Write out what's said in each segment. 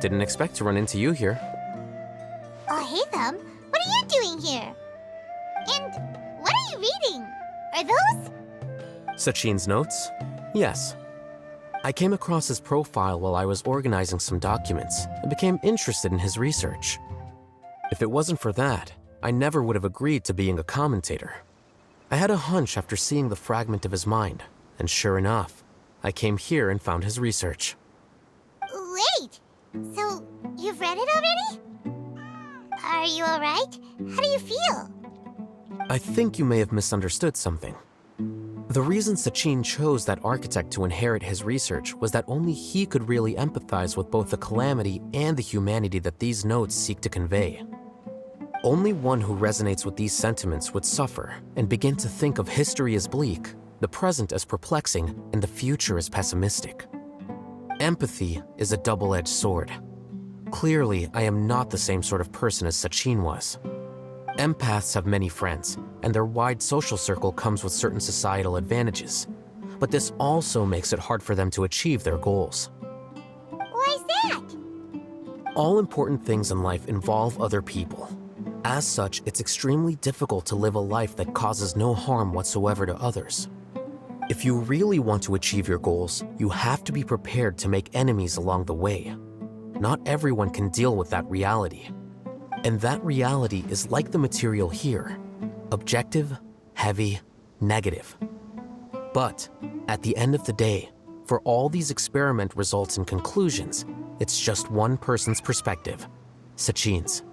Didn't expect to run into you here. Oh, hey, Thumb. What are you doing here? And what are you reading? Are those? Sachin's notes? Yes. I came across his profile while I was organizing some documents and became interested in his research. If it wasn't for that, I never would have agreed to being a commentator. I had a hunch after seeing the fragment of his mind, and sure enough, I came here and found his research. Wait! So, you've read it already? Are you alright? How do you feel? I think you may have misunderstood something. The reason Sachin chose that architect to inherit his research was that only he could really empathize with both the calamity and the humanity that these notes seek to convey. Only one who resonates with these sentiments would suffer and begin to think of history as bleak, the present as perplexing, and the future as pessimistic. Empathy is a double-edged sword. Clearly, I am not the same sort of person as Sachin was. Empaths have many friends, and their wide social circle comes with certain societal advantages. But this also makes it hard for them to achieve their goals. Why's that? All important things in life involve other people. As such, it's extremely difficult to live a life that causes no harm whatsoever to others. If you really want to achieve your goals, you have to be prepared to make enemies along the way. Not everyone can deal with that reality. And that reality is like the material here: objective, heavy, negative. But at the end of the day, for all these experiment results and conclusions, it's just one person's perspective, Sachin's.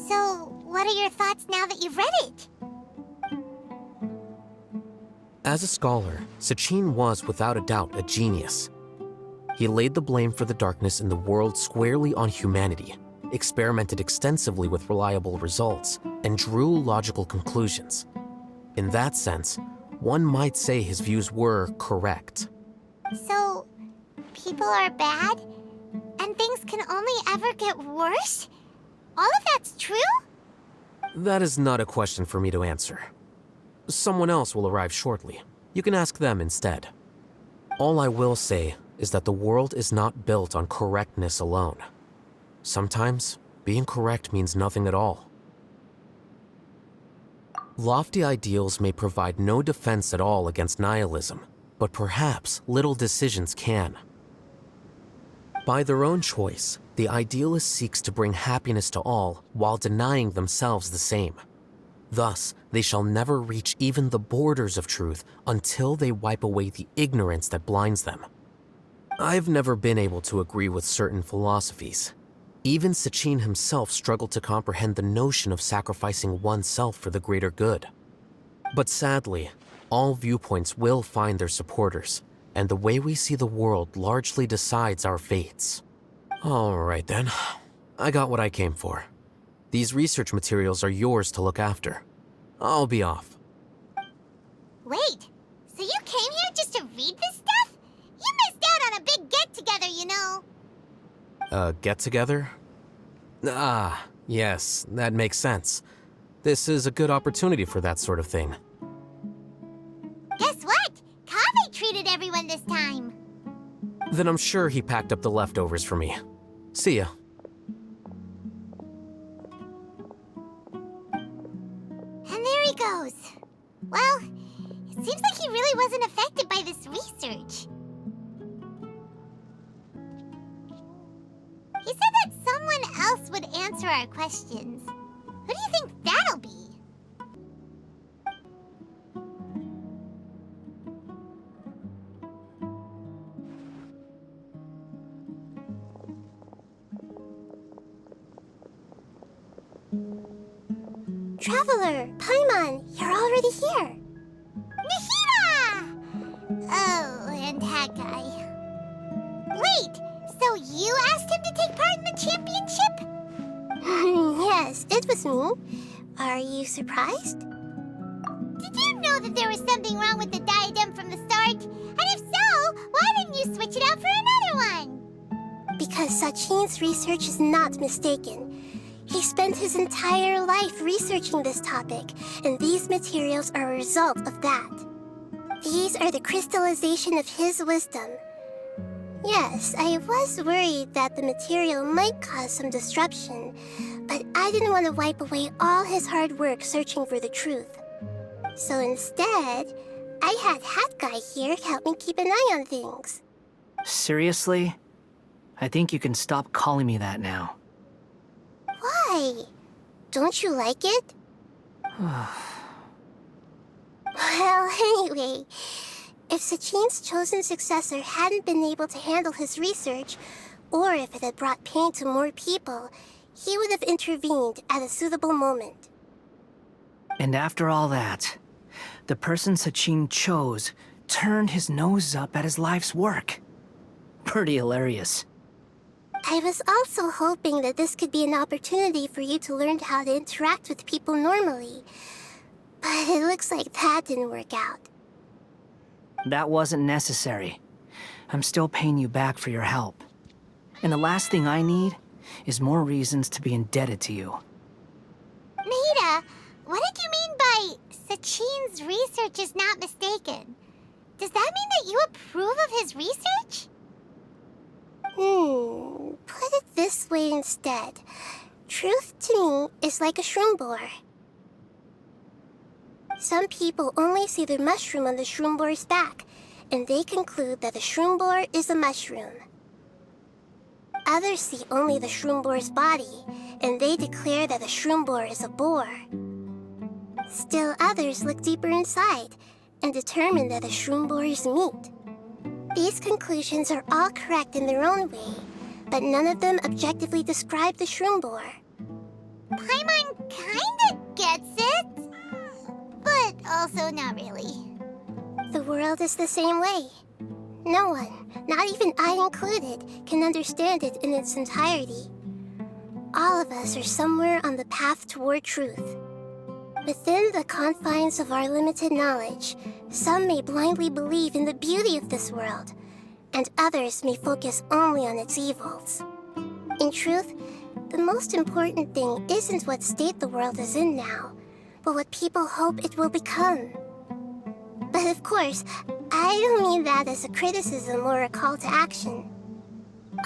So, what are your thoughts now that you've read it? As a scholar, Sachin was without a doubt a genius. He laid the blame for the darkness in the world squarely on humanity, experimented extensively with reliable results, and drew logical conclusions. In that sense, one might say his views were correct. So, people are bad? And things can only ever get worse? All of that's true? That is not a question for me to answer. Someone else will arrive shortly. You can ask them instead. All I will say is that the world is not built on correctness alone. Sometimes, being correct means nothing at all. Lofty ideals may provide no defense at all against nihilism, but perhaps little decisions can. By their own choice, the idealist seeks to bring happiness to all while denying themselves the same. Thus, they shall never reach even the borders of truth until they wipe away the ignorance that blinds them. I've never been able to agree with certain philosophies. Even Sachin himself struggled to comprehend the notion of sacrificing oneself for the greater good. But sadly, all viewpoints will find their supporters, and the way we see the world largely decides our fates. All right then, I got what I came for. These research materials are yours to look after. I'll be off. Wait, so you came here just to read this stuff? You missed out on a big get-together, you know. Get-together? Ah, yes, that makes sense. This is a good opportunity for that sort of thing. Guess what? Kaveh treated everyone this time. Then I'm sure he packed up the leftovers for me. See ya. And there he goes. Well, it seems like he really wasn't affected by this research. He said that someone else would answer our questions. Who do you think that'll be? Traveler, Paimon, you're already here. Nahida! Oh, and Hatguy. Wait, so you asked him to take part in the championship? Yes, it was me. Are you surprised? Did you know that there was something wrong with the diadem from the start? And if so, why didn't you switch it out for another one? Because Sachin's research is not mistaken. He spent his entire life researching this topic, and these materials are a result of that. These are the crystallization of his wisdom. Yes, I was worried that the material might cause some disruption, but I didn't want to wipe away all his hard work searching for the truth. So instead, I had Hatguy here help me keep an eye on things. Seriously? I think you can stop calling me that now. Why? Don't you like it? Well, anyway, if Sachin's chosen successor hadn't been able to handle his research, or if it had brought pain to more people, he would have intervened at a suitable moment. And after all that, the person Sachin chose turned his nose up at his life's work. Pretty hilarious. I was also hoping that this could be an opportunity for you to learn how to interact with people normally. But it looks like that didn't work out. That wasn't necessary. I'm still paying you back for your help. And the last thing I need is more reasons to be indebted to you. Nahida, what did you mean by Sachin's research is not mistaken? Does that mean that you approve of his research? Put it this way instead. Truth to me is like a shroom borer. Some people only see the mushroom on the shroom borer's back, and they conclude that the shroom borer is a mushroom. Others see only the shroom borer's body, and they declare that the shroom borer is a boar. Still others look deeper inside, and determine that the shroom borer is meat. These conclusions are all correct in their own way, but none of them objectively describe the shroom borer. Paimon kinda gets it, but also not really. The world is the same way. No one, not even I included, can understand it in its entirety. All of us are somewhere on the path toward truth. Within the confines of our limited knowledge, some may blindly believe in the beauty of this world, and others may focus only on its evils. In truth, the most important thing isn't what state the world is in now, but what people hope it will become. But of course, I don't mean that as a criticism or a call to action.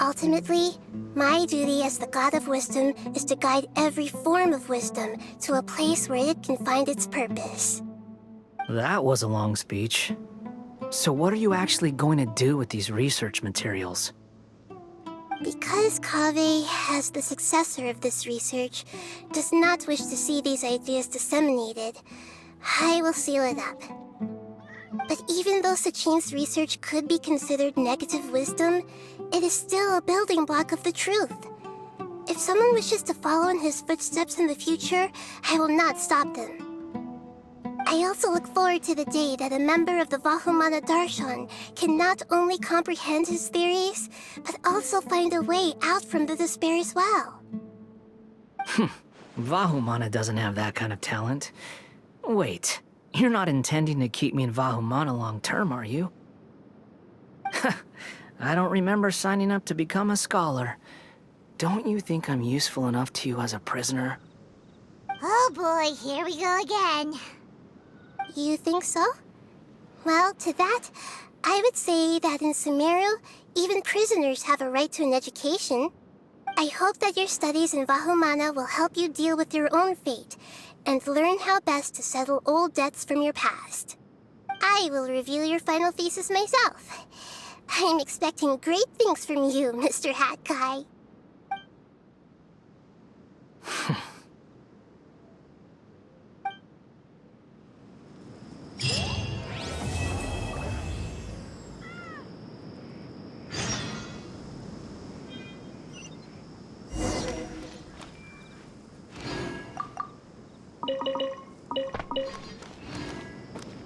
Ultimately, my duty as the God of Wisdom is to guide every form of wisdom to a place where it can find its purpose. That was a long speech. So what are you actually going to do with these research materials? Because Kaveh, as the successor of this research, does not wish to see these ideas disseminated, I will seal it up. But even though Sachin's research could be considered negative wisdom, it is still a building block of the truth. If someone wishes to follow in his footsteps in the future, I will not stop them. I also look forward to the day that a member of the Vahumana Darshan can not only comprehend his theories, but also find a way out from the despair as well. Vahumana doesn't have that kind of talent. Wait, you're not intending to keep me in Vahumana long term, are you? I don't remember signing up to become a scholar. Don't you think I'm useful enough to you as a prisoner? Oh boy, here we go again. You think so? Well, to that, I would say that in Sumeru, even prisoners have a right to an education. I hope that your studies in Vahumana will help you deal with your own fate and learn how best to settle old debts from your past. I will review your final thesis myself. I'm expecting great things from you, Mr. Hatguy.